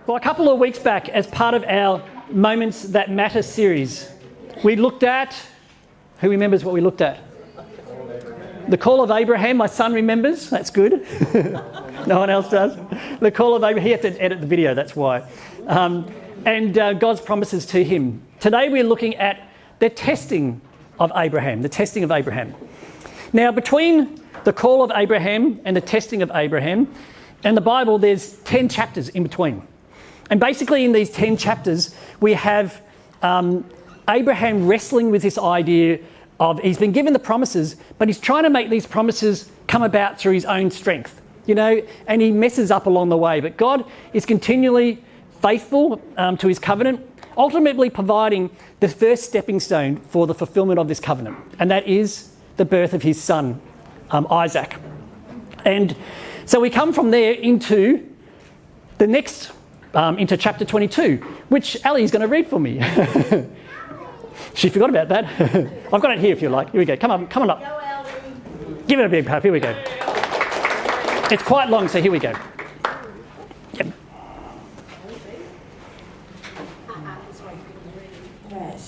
Well, a couple of weeks back, as part of our Moments That Matter series, we looked at, who remembers what we looked at? The call of Abraham. My son remembers. That's good. No one else does. The call of Abraham. He had to edit the video, that's why. And God's promises to him. Today we're looking at the testing of Abraham, the testing of Abraham. Now, between the call of Abraham and the testing of Abraham and the Bible, there's 10 chapters in between. And basically in these 10 chapters, we have Abraham wrestling with this idea of he's been given the promises, but he's trying to make these promises come about through his own strength, you know, and he messes up along the way. But God is continually faithful to his covenant, ultimately providing the first stepping stone for the fulfillment of this covenant, and that is the birth of his son, Isaac. And so we come from there into the next, into chapter 22, which Ali is going to read for me. She forgot about that. I've got it here if you like. Here we go. Come on up. Give it a big clap. Here we go. It's quite long, so here we go. Yep. Right.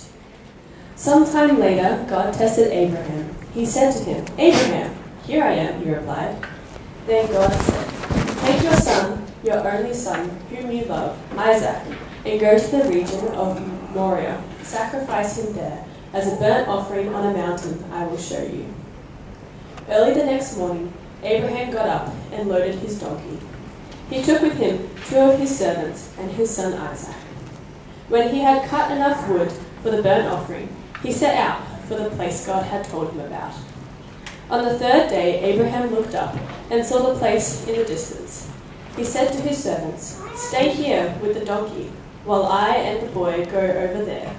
Sometime later, God tested Abraham. He said to him, "Abraham." "Here I am," he replied. Then God said, "Take your son, your only son, whom you love, Isaac, and go to the region of Moriah. Sacrifice him there as a burnt offering on a mountain I will show you." Early the next morning, Abraham got up and loaded his donkey. He took with him 2 of his servants and his son Isaac. When he had cut enough wood for the burnt offering, he set out for the place God had told him about. On the 3rd day, Abraham looked up and saw the place in the distance. He said to his servants, "Stay here with the donkey, while I and the boy go over there.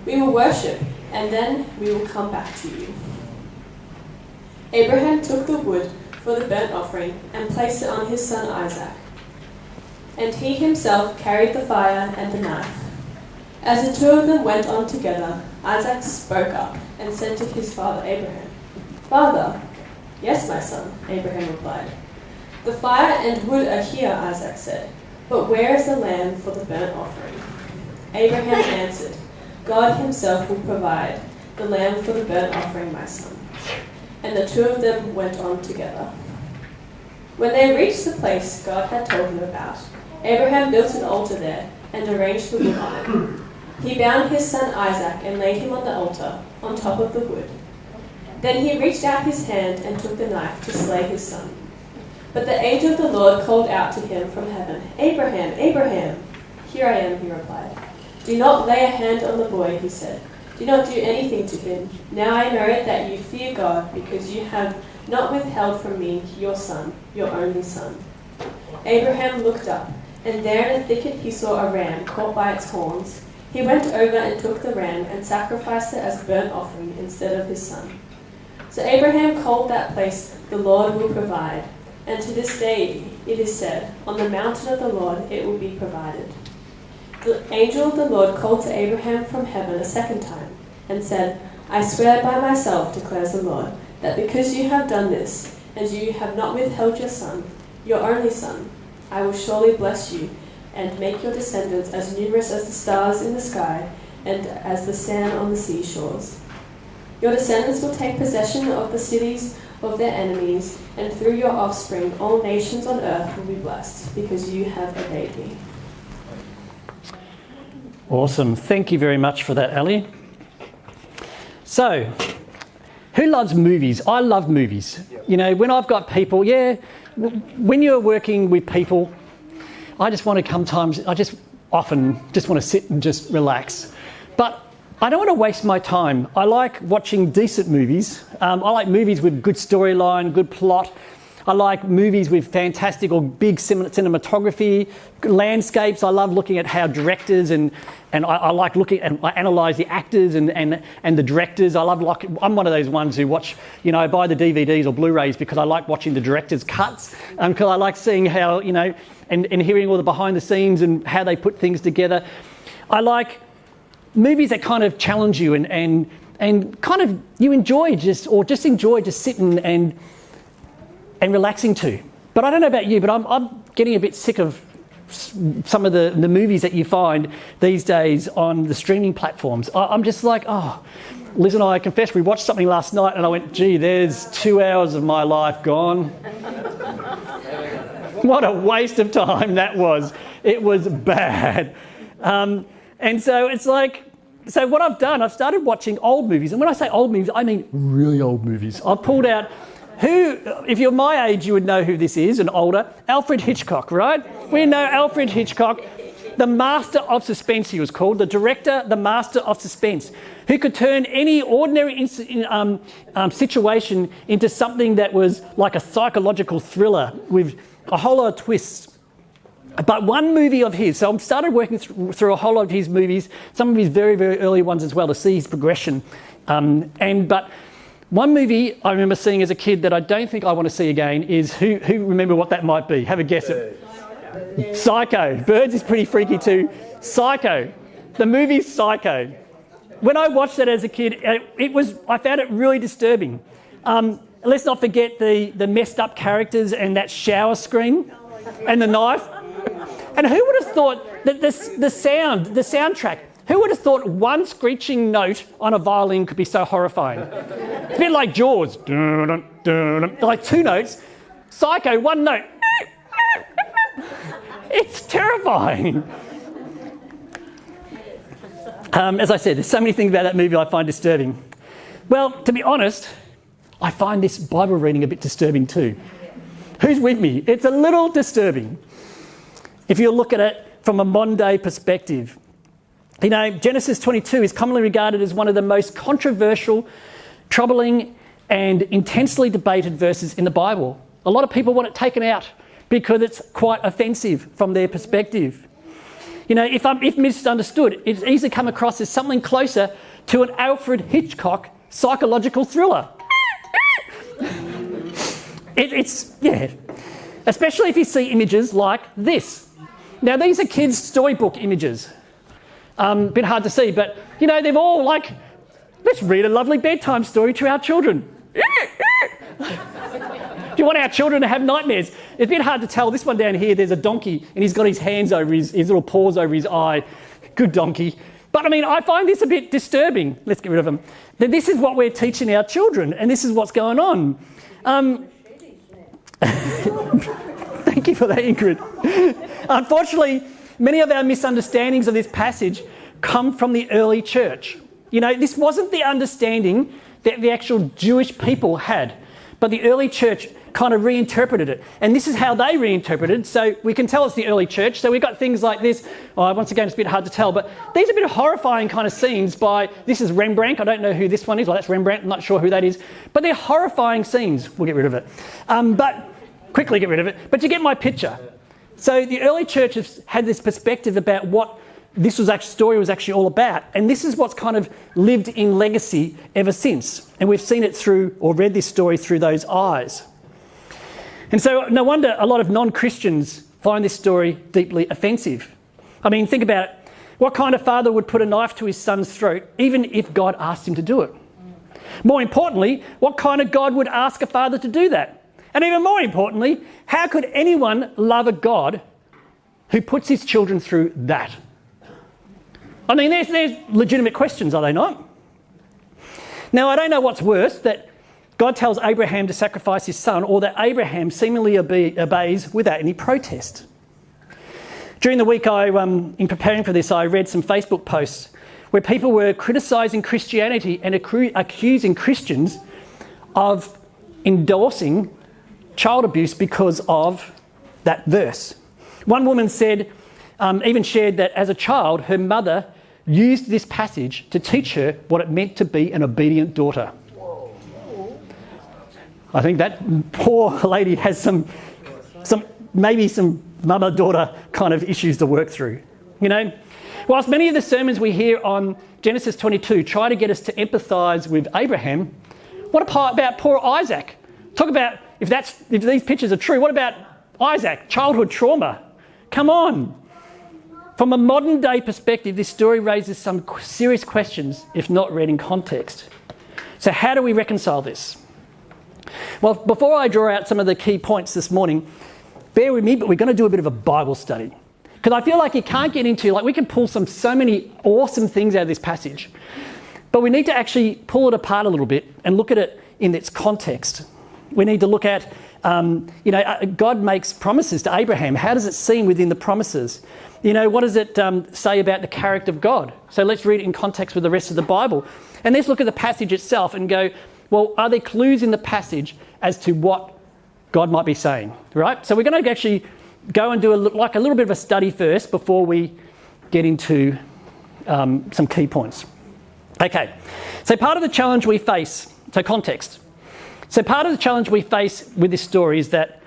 We will worship, and then we will come back to you." Abraham took the wood for the burnt offering and placed it on his son Isaac. And he himself carried the fire and the knife. As the 2 of them went on together, Isaac spoke up and said to his father Abraham, "Father." "Yes, my son," Abraham replied. "The fire and wood are here," Isaac said, "but where is the lamb for the burnt offering?" Abraham answered, "God himself will provide the lamb for the burnt offering, my son." And the 2 of them went on together. When they reached the place God had told him about, Abraham built an altar there and arranged the wood on it. He bound his son Isaac and laid him on the altar, on top of the wood. Then he reached out his hand and took the knife to slay his son. But the angel of the Lord called out to him from heaven, "Abraham, Abraham." "Here I am," he replied. "Do not lay a hand on the boy," he said. "Do not do anything to him. Now I know that you fear God, because you have not withheld from me your son, your only son." Abraham looked up, and there in a thicket he saw a ram caught by its horns. He went over and took the ram and sacrificed it as a burnt offering instead of his son. So Abraham called that place, "The Lord will provide." And to this day it is said, "On the mountain of the Lord it will be provided." The angel of the Lord called to Abraham from heaven a second time and said, "I swear by myself, declares the Lord, that because you have done this, and you have not withheld your son, your only son, I will surely bless you and make your descendants as numerous as the stars in the sky and as the sand on the seashores. Your descendants will take possession of the cities of their enemies, and through your offspring all nations on earth will be blessed, because you have obeyed me." Awesome. Thank you very much for that, Ali. So, who loves movies? I love movies. You know, when I've got people, when you're working with people, I just want to often want to sit and just relax. But I don't want to waste my time. I like watching decent movies. I like movies with good storyline, good plot. I like movies with fantastic or big cinematography, landscapes. I love looking at how directors and I like looking and I analyse the actors and the directors. I'm one of those ones who watch, I buy the DVDs or Blu-rays because I like watching the director's cuts, because I like seeing how, and hearing all the behind the scenes and how they put things together. I like movies that kind of challenge you and kind of you enjoy just sitting and relaxing to. But I don't know about you, but I'm getting a bit sick of some of the movies that you find these days on the streaming platforms. I'm just like, oh, Liz and I confess we watched something last night and I went, gee, there's 2 hours of my life gone. What a waste of time that was. It was bad. And so it's like, so what I've done, I've started watching old movies. And when I say old movies, I mean really old movies. I've pulled out if you're my age, you would know who this is and older. Alfred Hitchcock, right? We know Alfred Hitchcock, the master of suspense, he was called. The director, the master of suspense, who could turn any ordinary situation into something that was like a psychological thriller with a whole lot of twists. But one movie of his, so I've started working through a whole lot of his movies, some of his very, very early ones as well, to see his progression. But one movie I remember seeing as a kid that I don't think I want to see again is, who remember what that might be? Have a guess. Psycho. Birds is pretty freaky too. Psycho. The movie Psycho. When I watched it as a kid, I found it really disturbing. Let's not forget the messed up characters and that shower screen and the knife. And who would have thought that the soundtrack, who would have thought one screeching note on a violin could be so horrifying? It's a bit like Jaws. Like 2 notes. Psycho, 1 note. It's terrifying. As I said, there's so many things about that movie I find disturbing. Well, to be honest, I find this Bible reading a bit disturbing too. Who's with me? It's a little disturbing if you look at it from a modern day perspective. You know, Genesis 22 is commonly regarded as one of the most controversial, troubling and intensely debated verses in the Bible. A lot of people want it taken out because it's quite offensive from their perspective. You know, if misunderstood, it's easily come across as something closer to an Alfred Hitchcock psychological thriller. Yeah, especially if you see images like this. Now, these are kids' storybook images. A bit hard to see, but, you know, they're all like, let's read a lovely bedtime story to our children. Do you want our children to have nightmares? It's a bit hard to tell. This one down here, there's a donkey, and he's got his hands over his little paws over his eye. Good donkey. But, I mean, I find this a bit disturbing. Let's get rid of him. That this is what we're teaching our children, and this is what's going on. Thank you for that, Ingrid. Unfortunately, many of our misunderstandings of this passage come from the early church. You know, this wasn't the understanding that the actual Jewish people had, but the early church kind of reinterpreted it. And this is how they reinterpreted. So we can tell it's the early church. So we've got things like this. Once again, it's a bit hard to tell, but these are a bit of horrifying kind of scenes by, this is Rembrandt. I don't know who this one is. Well, that's Rembrandt. I'm not sure who that is. But they're horrifying scenes. We'll get rid of it. Quickly get rid of it. But you get my picture. So the early church has had this perspective about what this story was actually all about. And this is what's kind of lived in legacy ever since. And we've seen it through, or read this story through those eyes. And so no wonder a lot of non-Christians find this story deeply offensive. I mean, think about it. What kind of father would put a knife to his son's throat, even if God asked him to do it? More importantly, what kind of God would ask a father to do that? And even more importantly, how could anyone love a God who puts his children through that? I mean, there's legitimate questions, are they not? Now, I don't know what's worse, that God tells Abraham to sacrifice his son, or that Abraham seemingly obeys without any protest. During the week, in preparing for this, I read some Facebook posts where people were criticising Christianity and accusing Christians of endorsing child abuse because of that verse. One woman said, even shared that as a child, her mother used this passage to teach her what it meant to be an obedient daughter. I think that poor lady has some mother-daughter kind of issues to work through. You know, whilst many of the sermons we hear on Genesis 22 try to get us to empathise with Abraham, what about poor Isaac? Talk about, if these pictures are true, what about Isaac? Childhood trauma. Come on. From a modern day perspective, this story raises some serious questions if not read in context. So how do we reconcile this? Well, before I draw out some of the key points this morning, bear with me, but we're going to do a bit of a Bible study. Because I feel like you can't get into, like, we can pull so many awesome things out of this passage, but we need to actually pull it apart a little bit and look at it in its context. We need to look at, God makes promises to Abraham. How does it seem within the promises? What does it say about the character of God? So let's read it in context with the rest of the Bible. And let's look at the passage itself and go, well, are there clues in the passage as to what God might be saying, right? So we're going to actually go and do a little bit of a study first before we get into some key points. Okay, so part of the challenge we face, so context. So part of the challenge we face with this story is that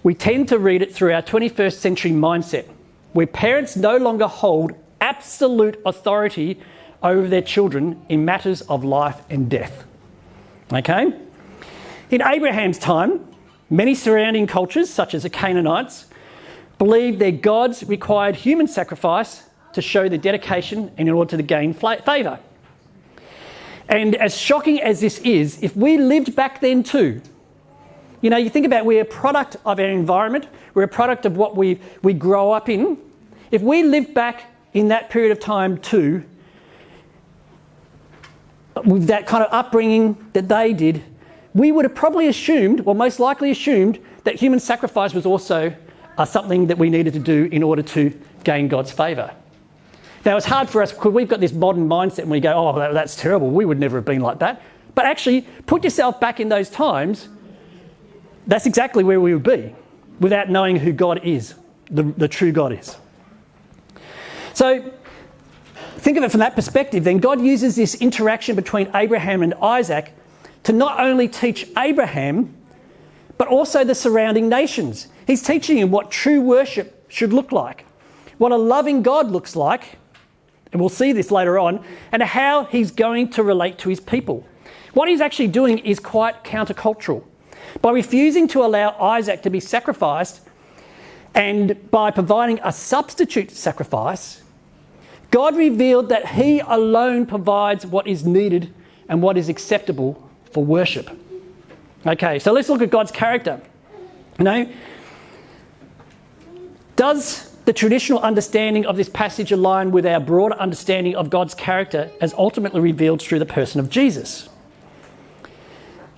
we tend to read it through our 21st century mindset, where parents no longer hold absolute authority over their children in matters of life and death. Okay? In Abraham's time, many surrounding cultures, such as the Canaanites, believed their gods required human sacrifice to show their dedication and in order to gain favour. And as shocking as this is, if we lived back then too, you think about, we're a product of our environment, we're a product of what we grow up in. If we lived back in that period of time too, with that kind of upbringing that they did, we would have probably assumed, well, most likely assumed, that human sacrifice was also something that we needed to do in order to gain God's favour. Now, it's hard for us because we've got this modern mindset and we go, oh, that's terrible. We would never have been like that. But actually, put yourself back in those times, that's exactly where we would be without knowing who God is, the true God is. So think of it from that perspective. Then God uses this interaction between Abraham and Isaac to not only teach Abraham, but also the surrounding nations. He's teaching him what true worship should look like, what a loving God looks like, and we'll see this later on, and how he's going to relate to his people. What he's actually doing is quite countercultural. By refusing to allow Isaac to be sacrificed and by providing a substitute sacrifice, God revealed that he alone provides what is needed and what is acceptable for worship. Okay, so let's look at God's character. Does the traditional understanding of this passage align with our broader understanding of God's character as ultimately revealed through the person of Jesus?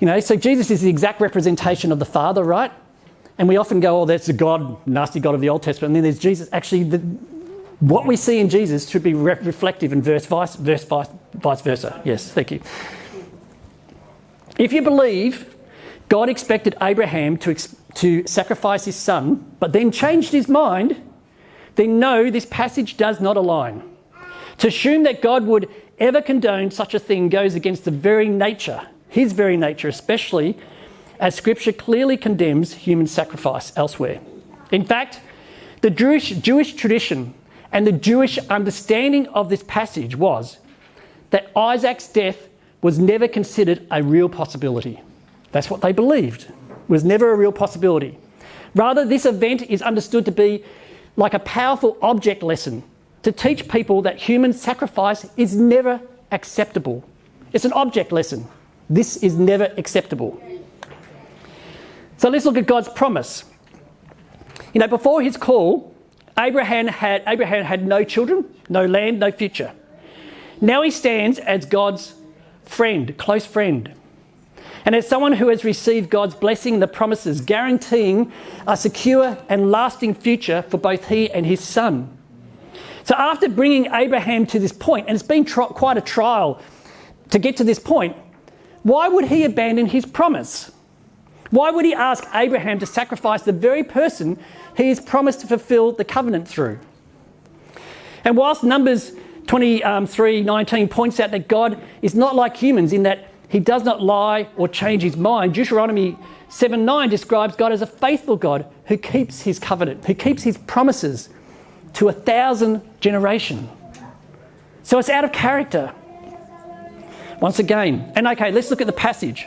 So Jesus is the exact representation of the Father, right? And we often go, oh, that's the God, nasty God of the Old Testament. And then there's Jesus. Actually, what we see in Jesus should be reflective in vice versa. Yes, thank you. If you believe God expected Abraham to sacrifice his son, but then changed his mind, then no, this passage does not align. To assume that God would ever condone such a thing goes against the very nature, his very nature, especially as Scripture clearly condemns human sacrifice elsewhere. In fact, the Jewish tradition and the Jewish understanding of this passage was that Isaac's death was never considered a real possibility. That's what they believed, was never a real possibility. Rather, this event is understood to be like a powerful object lesson to teach people that human sacrifice is never acceptable. It's an object lesson. This is never acceptable. So let's look at God's promise. Before his call, Abraham had no children, no land, no future. Now he stands as God's friend, close friend. And as someone who has received God's blessing and the promises, guaranteeing a secure and lasting future for both he and his son. So after bringing Abraham to this point, and it's been quite a trial to get to this point, why would he abandon his promise? Why would he ask Abraham to sacrifice the very person he has promised to fulfill the covenant through? And whilst Numbers 23:19 points out that God is not like humans in that he does not lie or change his mind, Deuteronomy 7:9 describes God as a faithful God who keeps his covenant, who keeps his promises to 1,000 generations. So it's out of character. Once again, and okay, let's look at the passage.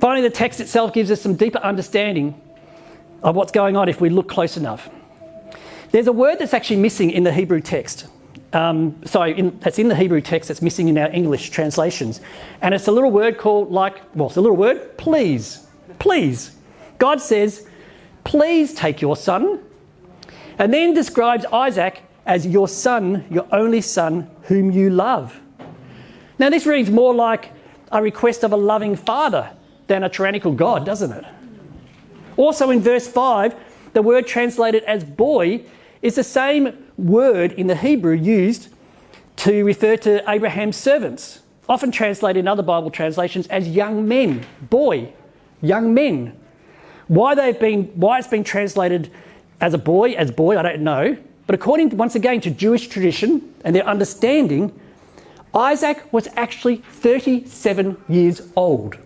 Finally, the text itself gives us some deeper understanding of what's going on if we look close enough. There's a word that's actually missing in the Hebrew text. That's in the Hebrew text that's missing in our English translations. And it's a little word called it's a little word, please. Please. God says, please take your son and then describes Isaac as your son, your only son, whom you love. Now this reads more like a request of a loving father than a tyrannical God, doesn't it? Also in verse 5, the word translated as boy is the same word in the Hebrew used to refer to Abraham's servants, often translated in other Bible translations as young men, boy, young men. Why it's been translated as boy, I don't know. But according, once again, to Jewish tradition and their understanding, Isaac was actually 37 years old.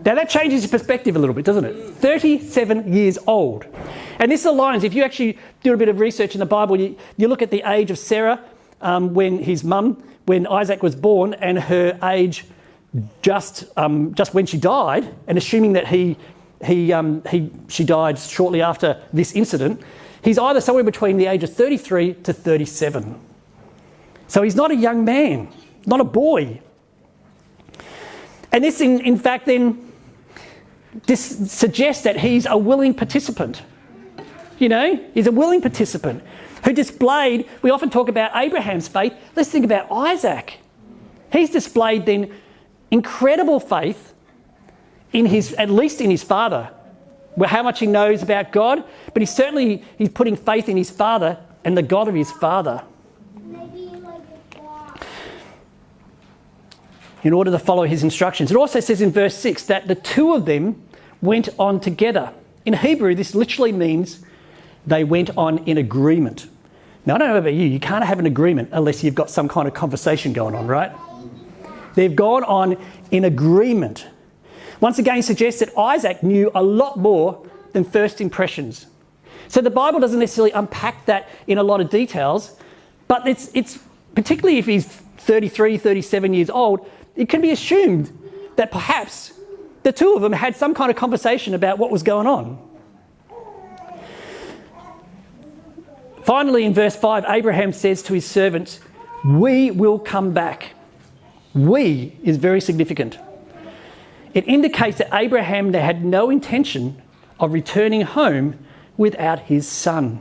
Now that changes your perspective a little bit, doesn't it? 37 years old. And this aligns, if you actually do a bit of research in the Bible, you look at the age of Sarah when Isaac was born, and her age just when she died, and assuming that she died shortly after this incident, he's either somewhere between the age of 33 to 37. So he's not a young man, not a boy. And this, in fact, then this suggests that he's a willing participant. You know, he's a willing participant who displayed, we often talk about Abraham's faith, let's think about Isaac. He's displayed then incredible faith in at least in his father, how much he knows about God, but he's putting faith in his father and the God of his father, in order to follow his instructions. It also says in verse 6 that the two of them went on together. In Hebrew, this literally means they went on in agreement. Now, I don't know about you can't have an agreement unless you've got some kind of conversation going on, right? They've gone on in agreement. Once again, suggests that Isaac knew a lot more than first impressions. So the Bible doesn't necessarily unpack that in a lot of details, but it's particularly if he's 33, 37 years old, it can be assumed that perhaps the two of them had some kind of conversation about what was going on. Finally, in verse 5, Abraham says to his servants, "We will come back." "We" is very significant. It indicates that Abraham had no intention of returning home without his son.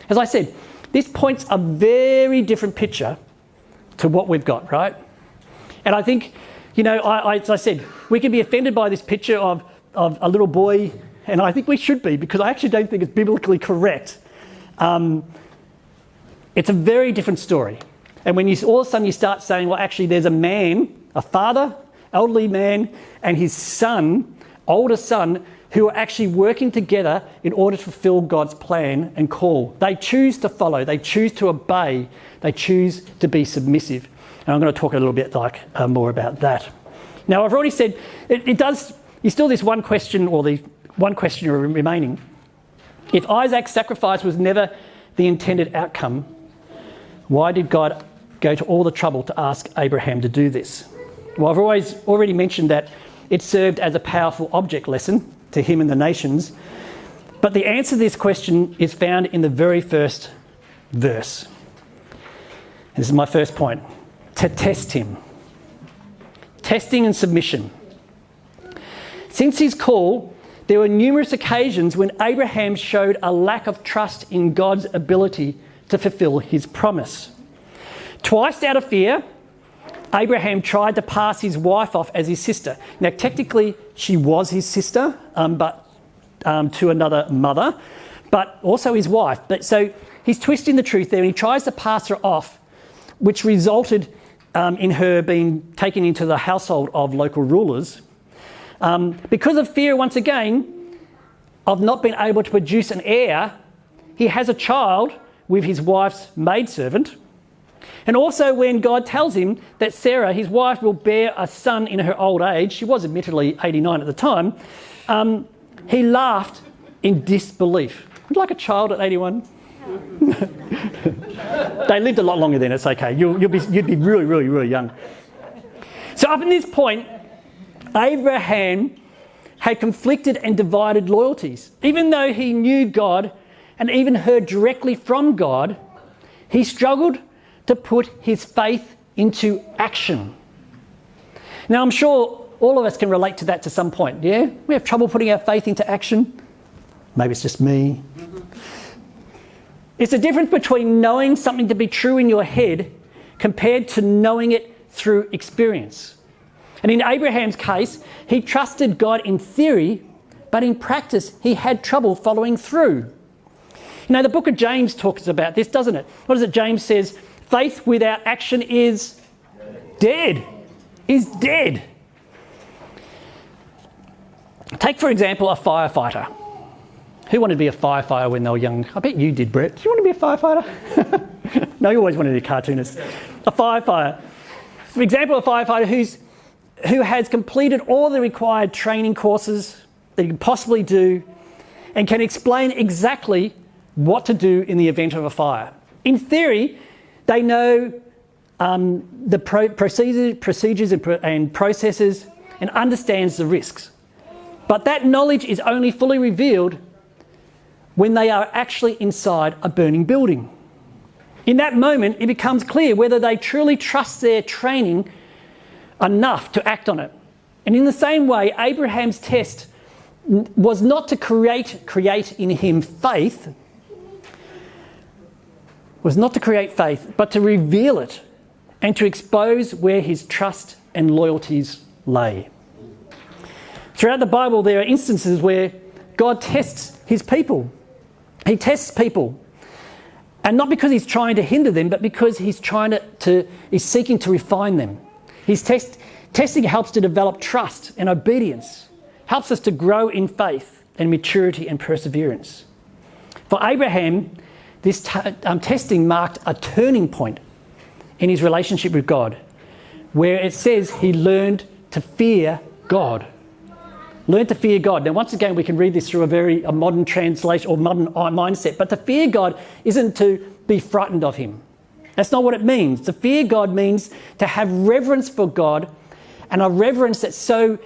As I said, this points a very different picture to what we've got, right? And I think, as I said, we can be offended by this picture of a little boy, and I think we should be, because I actually don't think it's biblically correct. It's a very different story. And when all of a sudden you start saying, well, actually there's a man, a father, elderly man, and his son, older son, who are actually working together in order to fulfill God's plan and call. They choose to follow, they choose to obey, they choose to be submissive. And I'm going to talk a little bit more about that. Now, I've already said, there's still this one question, or the one question remaining. If Isaac's sacrifice was never the intended outcome, why did God go to all the trouble to ask Abraham to do this? Well, I've already mentioned that it served as a powerful object lesson to him and the nations, but the answer to this question is found in the very first verse. This is my first point. To test him. Testing and submission. Since his call, there were numerous occasions when Abraham showed a lack of trust in God's ability to fulfill his promise. Twice out of fear, Abraham tried to pass his wife off as his sister. Now, technically, she was his sister, but to another mother, but also his wife. So he's twisting the truth there, and he tries to pass her off, which resulted in her being taken into the household of local rulers. Because of fear, once again, of not being able to produce an heir, he has a child with his wife's maidservant. And also when God tells him that Sarah, his wife, will bear a son in her old age, she was admittedly 89 at the time, he laughed in disbelief. Like a child at 81. They lived a lot longer then, it's okay. You'd be really, really, really young. So up in this point, Abraham had conflicted and divided loyalties. Even though he knew God and even heard directly from God, he struggled to put his faith into action. Now, I'm sure all of us can relate to that to some point, yeah? We have trouble putting our faith into action. Maybe it's just me. It's the difference between knowing something to be true in your head compared to knowing it through experience. And in Abraham's case, he trusted God in theory, but in practice, he had trouble following through. You know, the book of James talks about this, doesn't it? What does it? James says, faith without action is dead. Is dead. Take, for example, a firefighter. Who wanted to be a firefighter when they were young? I bet you did, Brett. Do you want to be a firefighter? No, you always wanted to be a cartoonist. A firefighter. For example, a firefighter who has completed all the required training courses that you can possibly do and can explain exactly what to do in the event of a fire. In theory, they know the procedures and processes and understands the risks. But that knowledge is only fully revealed when they are actually inside a burning building. In that moment, it becomes clear whether they truly trust their training enough to act on it. And in the same way, Abraham's test was not to create in him faith, but to reveal it and to expose where his trust and loyalties lay. Throughout the Bible, there are instances where God tests his people. He tests people. And not because he's trying to hinder them, but because he's he's seeking to refine them. His testing helps to develop trust and obedience, helps us to grow in faith and maturity and perseverance. For Abraham, this testing marked a turning point in his relationship with God, where it says he learned to fear God. Learn to fear God. Now, once again, we can read this through a modern translation or modern mindset, but to fear God isn't to be frightened of him. That's not what it means. To fear God means to have reverence for God, and a reverence that's so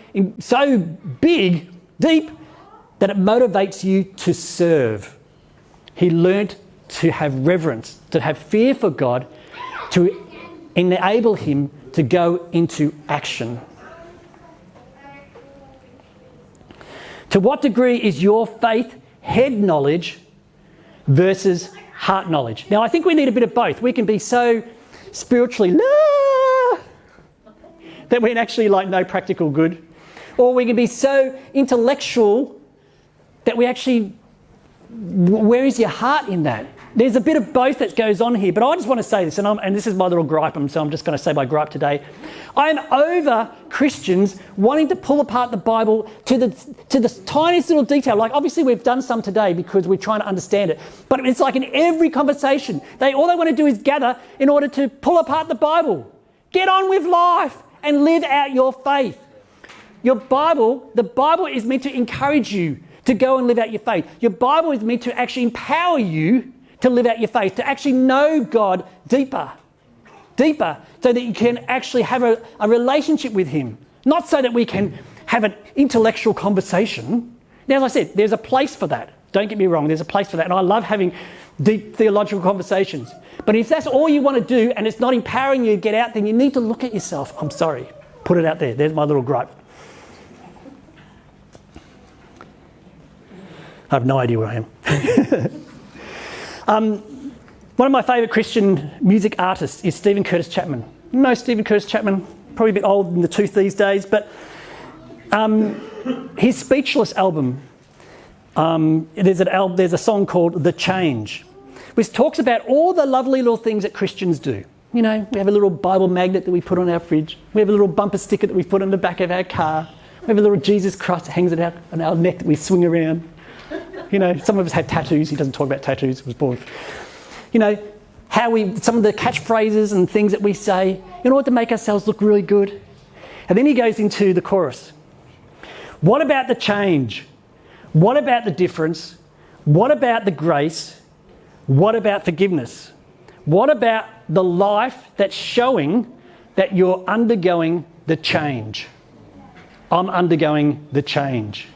big, deep, that it motivates you to serve. He learnt to have reverence, to have fear for God, to enable him to go into action. To what degree is your faith head knowledge versus heart knowledge? Now, I think we need a bit of both. We can be so spiritually that we actually no practical good. Or we can be so intellectual that we actually, where is your heart in that? There's a bit of both that goes on here, but I just want to say this, and this is my little gripe, so I'm just going to say my gripe today. I'm over Christians wanting to pull apart the Bible to the tiniest little detail. Obviously we've done some today because we're trying to understand it, but it's like in every conversation, all they want to do is gather in order to pull apart the Bible. Get on with life and live out your faith. The Bible is meant to encourage you to go and live out your faith. Your Bible is meant to actually empower you to live out your faith, to actually know God deeper, so that you can actually have a relationship with him. Not so that we can have an intellectual conversation. Now, as I said, there's a place for that. Don't get me wrong, there's a place for that. And I love having deep theological conversations. But if that's all you want to do and it's not empowering you to get out, then you need to look at yourself. I'm sorry. Put it out there. There's my little gripe. I have no idea where I am. One of my favourite Christian music artists is Stephen Curtis Chapman. You know Stephen Curtis Chapman? Probably a bit old in the tooth these days, but his Speechless album, there's a song called The Change, which talks about all the lovely little things that Christians do. You know, we have a little Bible magnet that we put on our fridge. We have a little bumper sticker that we put on the back of our car. We have a little Jesus Christ that hangs on our neck that we swing around. You know, some of us have tattoos. He doesn't talk about tattoos. It was boring. You know, some of the catchphrases and things that we say in order to make ourselves look really good. And then he goes into the chorus. What about the change? What about the difference? What about the grace? What about forgiveness? What about the life that's showing that you're undergoing the change? I'm undergoing the change.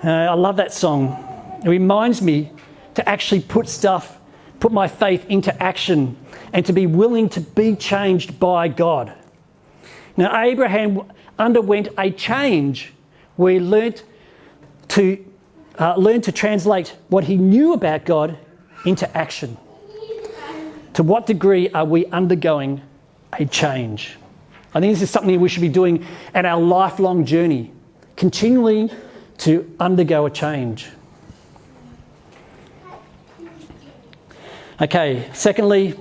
I love that song. It reminds me to actually put my faith into action and to be willing to be changed by God. Now, Abraham underwent a change where he learnt to learned to translate what he knew about God into action. To what degree are we undergoing a change? I think this is something we should be doing at our lifelong journey, continually to undergo a change. Okay, secondly,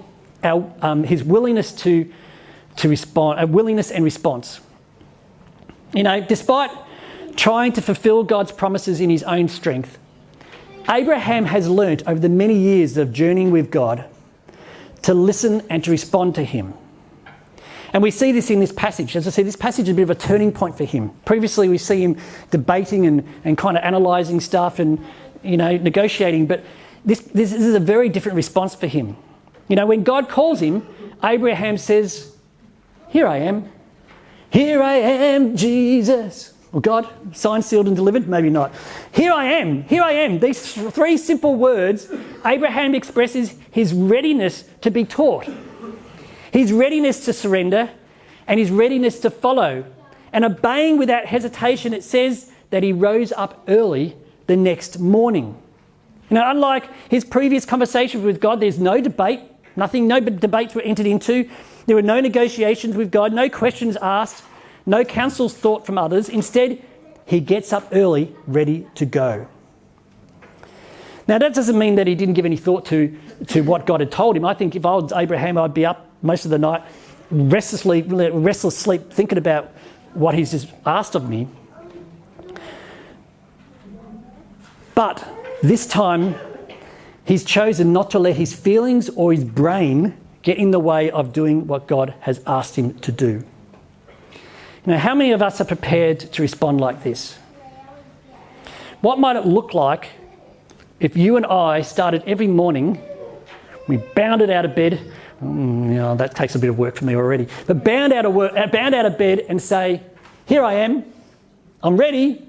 his willingness to respond, a willingness and response. You know, despite trying to fulfill God's promises in his own strength, Abraham has learnt over the many years of journeying with God to listen and to respond to him. And we see this in this passage. As I say, this passage is a bit of a turning point for him. Previously, we see him debating and kind of analysing stuff and, you know, negotiating. But this is a very different response for him. You know, when God calls him, Abraham says, "Here I am. Here I am, Jesus." Well, God, signed, sealed and delivered? Maybe not. Here I am. Here I am. These three simple words, Abraham expresses his readiness to be taught, his readiness to surrender, and his readiness to follow. And obeying without hesitation, it says that he rose up early the next morning. Now, unlike his previous conversations with God, there's no debate, no debates were entered into. There were no negotiations with God, no questions asked, no counsels sought from others. Instead, he gets up early, ready to go. Now, that doesn't mean that he didn't give any thought to what God had told him. I think if I was Abraham, I'd be up most of the night, restless sleep, thinking about what he's just asked of me. But this time, he's chosen not to let his feelings or his brain get in the way of doing what God has asked him to do. Now, how many of us are prepared to respond like this? What might it look like if you and I started every morning, we bounded out of bed, that takes a bit of work for me already, but bound out of bed and say, "Here I am, I'm ready,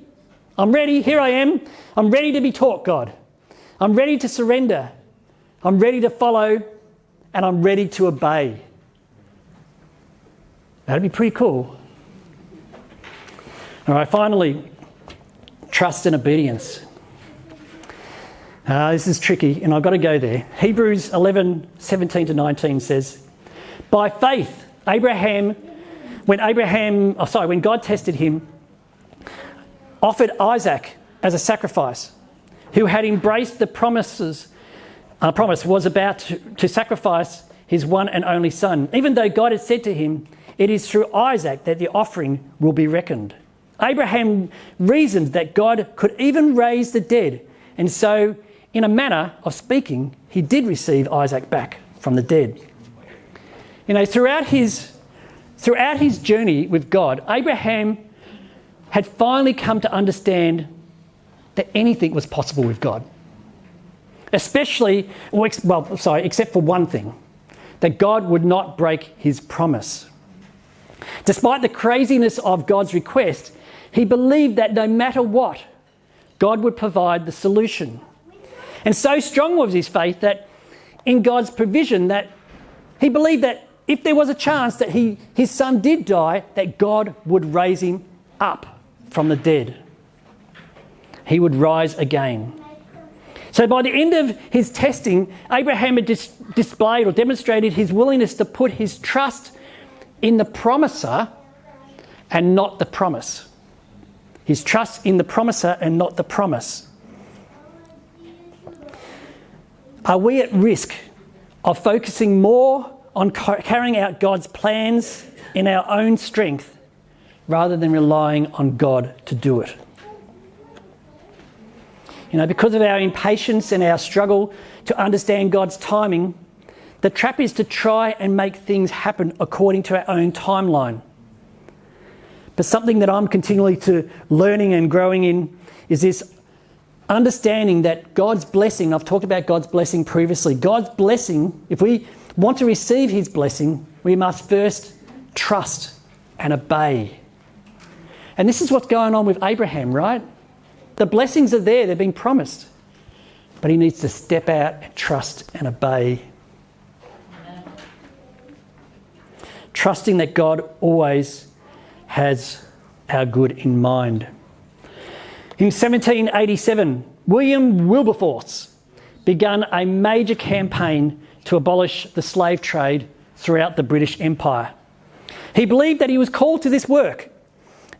here I am, I'm ready to be taught, God. I'm ready to surrender, I'm ready to follow, and I'm ready to obey." That'd be pretty cool. All right, finally, trust and obedience. This is tricky, and I've got to go there. Hebrews 11:17 to 19 says, "By faith, when God tested him, offered Isaac as a sacrifice, who had embraced the promise, was about to sacrifice his one and only son, even though God had said to him, 'It is through Isaac that the offering will be reckoned.' Abraham reasoned that God could even raise the dead, and so, in a manner of speaking, he did receive Isaac back from the dead." You know, throughout his journey with God, Abraham had finally come to understand that anything was possible with God. Except for one thing, that God would not break his promise. Despite the craziness of God's request, he believed that no matter what, God would provide the solution. And so strong was his faith that in God's provision that he believed that if there was a chance that his son did die, that God would raise him up from the dead. He would rise again. So by the end of his testing, Abraham had displayed or demonstrated his willingness to put his trust in the promiser and not the promise. His trust in the promiser and not the promise. Are we at risk of focusing more on carrying out God's plans in our own strength rather than relying on God to do it? You know, because of our impatience and our struggle to understand God's timing, the trap is to try and make things happen according to our own timeline. But something that I'm continually learning and growing in is this understanding that God's blessing, I've talked about God's blessing previously, God's blessing, if we want to receive his blessing, we must first trust and obey. And this is what's going on with Abraham, right? The blessings are there, they're being promised. But he needs to step out and trust and obey. Trusting that God always has our good in mind. In 1787, William Wilberforce began a major campaign to abolish the slave trade throughout the British Empire. He believed that he was called to this work,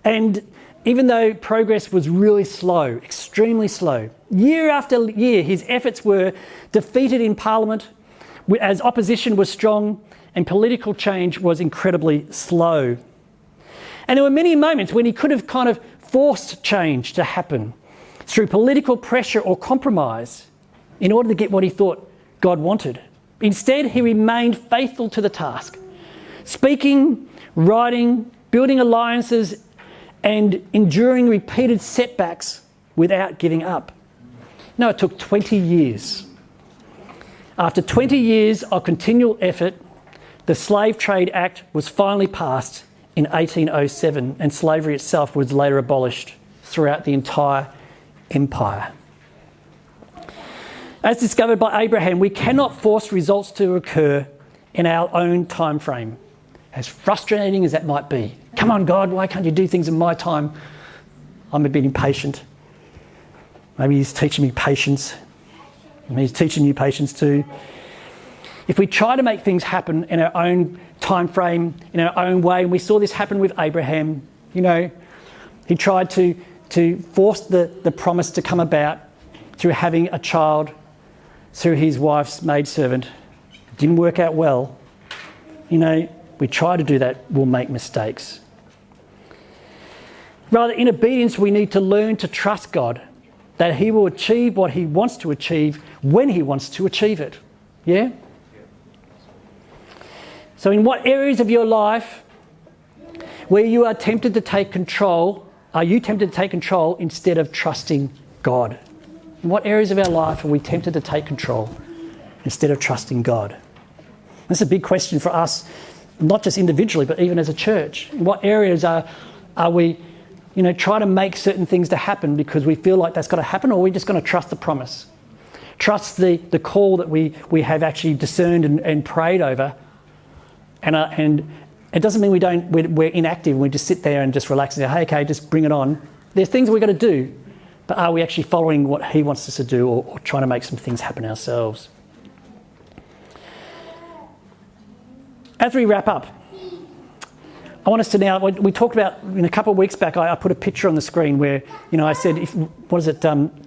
and even though progress was really slow, extremely slow, year after year his efforts were defeated in Parliament as opposition was strong and political change was incredibly slow. And there were many moments when he could have kind of forced change to happen through political pressure or compromise in order to get what he thought God wanted. Instead, he remained faithful to the task, speaking, writing, building alliances, and enduring repeated setbacks without giving up. No, it took 20 years. After 20 years of continual effort, the Slave Trade Act was finally passed in 1807, and slavery itself was later abolished throughout the entire empire. As discovered by Abraham, we cannot force results to occur in our own time frame, as frustrating as that might be. Come on, God, why can't you do things in my time? I'm a bit impatient. Maybe he's teaching me patience. Maybe he's teaching you patience too. If we try to make things happen in our own time frame, in our own way, and we saw this happen with Abraham, he tried to force the promise to come about through having a child through his wife's maidservant. It didn't work out well. We try to do that, we'll make mistakes. Rather, in obedience, we need to learn to trust God, that he will achieve what he wants to achieve when he wants to achieve it. Yeah? So in what areas of your life where you are tempted to take control, are you tempted to take control instead of trusting God? In what areas of our life are we tempted to take control instead of trusting God? That's a big question for us, not just individually, but even as a church. In what areas are we trying to make certain things to happen because we feel like that's got to happen, or are we just going to trust the promise? Trust the call that we have actually discerned and prayed over. And it doesn't mean we're inactive and we just sit there and just relax and say, hey, okay, just bring it on. There's things we've got to do, but are we actually following what he wants us to do, or trying to make some things happen ourselves? As we wrap up, I want us to now, we talked about, a couple of weeks back, I put a picture on the screen where, I said,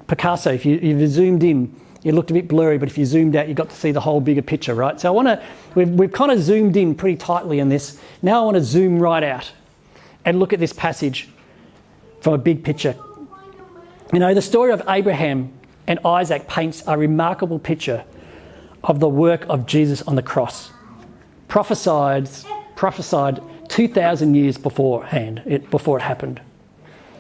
Picasso, if you zoomed in, it looked a bit blurry, but if you zoomed out, you got to see the whole bigger picture, right? So we've kind of zoomed in pretty tightly in this. Now I want to zoom right out and look at this passage from a big picture. The story of Abraham and Isaac paints a remarkable picture of the work of Jesus on the cross, prophesied 2,000 years beforehand, before it happened.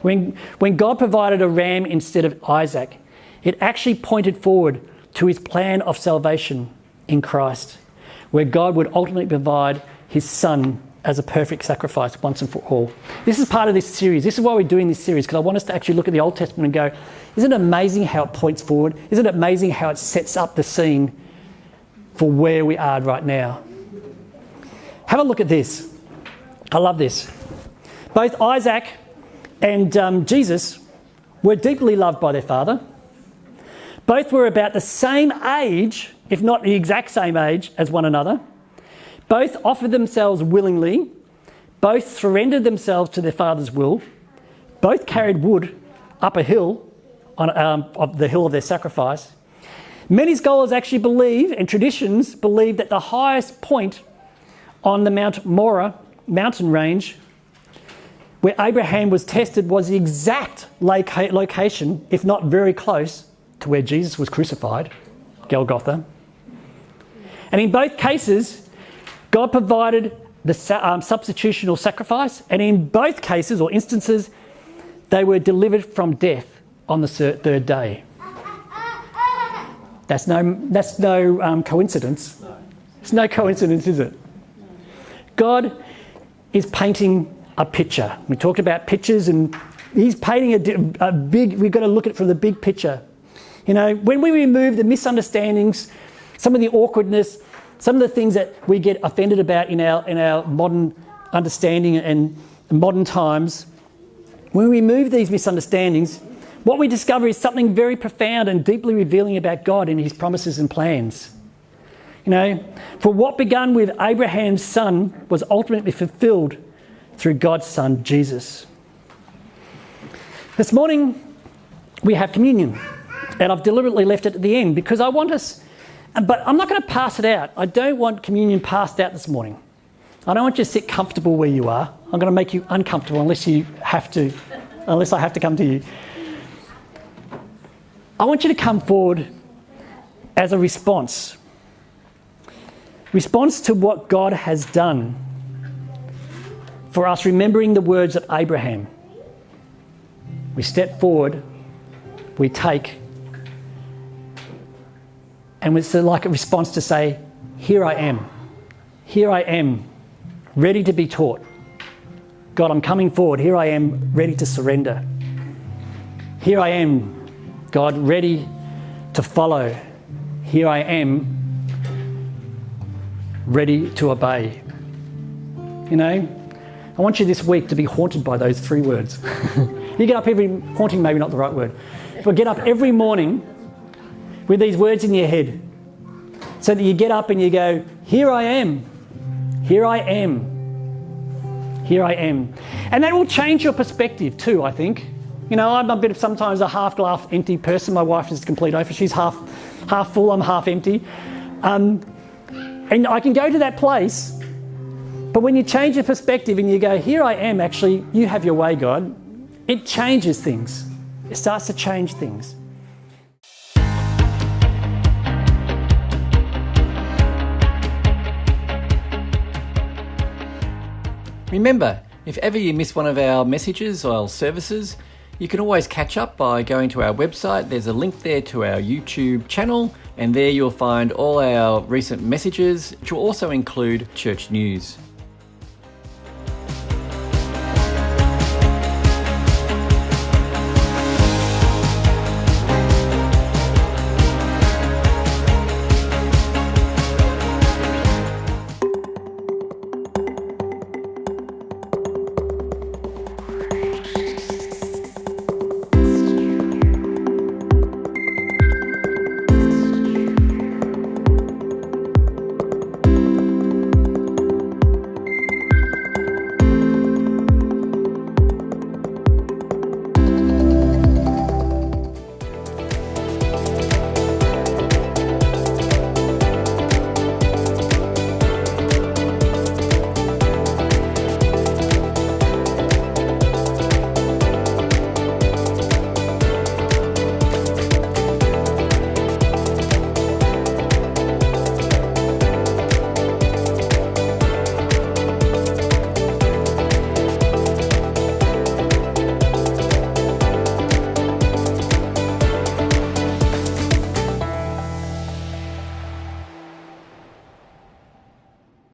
When God provided a ram instead of Isaac, it actually pointed forward to his plan of salvation in Christ, where God would ultimately provide his son as a perfect sacrifice once and for all. This is part of this series. This is why we're doing this series, because I want us to actually look at the Old Testament and go, isn't it amazing how it points forward? Isn't it amazing how it sets up the scene for where we are right now? Have a look at this. I love this. Both Isaac and Jesus were deeply loved by their father. Both were about the same age, if not the exact same age, as one another. Both offered themselves willingly. Both surrendered themselves to their father's will. Both carried wood up a hill, of the hill of their sacrifice. Many scholars actually believe, and traditions believe, that the highest point on the Mount Moriah mountain range where Abraham was tested was the exact location, if not very close, to where Jesus was crucified, Golgotha. And in both cases, God provided the substitutional sacrifice, and in both cases or instances, they were delivered from death on the third day. That's no coincidence. It's no coincidence, is it? God is painting a picture. We talked about pictures, and he's painting a big, we've got to look at it from the big picture. When we remove the misunderstandings, some of the awkwardness, some of the things that we get offended about in our modern understanding and modern times, when we remove these misunderstandings, what we discover is something very profound and deeply revealing about God and his promises and plans. You know, for what began with Abraham's son was ultimately fulfilled through God's son, Jesus. This morning, we have communion, and I've deliberately left it at the end because I want us, but I'm not going to pass it out. I don't want communion passed out this morning. I don't want you to sit comfortable where you are. I'm going to make you uncomfortable unless I have to come to you. I want you to come forward as a response to what God has done for us, remembering the words of Abraham. We step forward, we take, and it's like a response to say, here I am, ready to be taught. God, I'm coming forward. Here I am, ready to surrender. Here I am, God, ready to follow. Here I am, ready to obey. You know, I want you this week to be haunted by those three words. You get up haunting maybe not the right word, but get up every morning with these words in your head so that you get up and you go, here I am, here I am, here I am. And that will change your perspective too, I think. You know, I'm a bit of sometimes a half glass empty person. My wife is the complete opposite. She's half full, I'm half empty. And I can go to that place, but when you change your perspective and you go, here I am, actually, you have your way, God, it changes things. It starts to change things. Remember, if ever you miss one of our messages or services, you can always catch up by going to our website. There's a link there to our YouTube channel, and there you'll find all our recent messages, which will also include church news.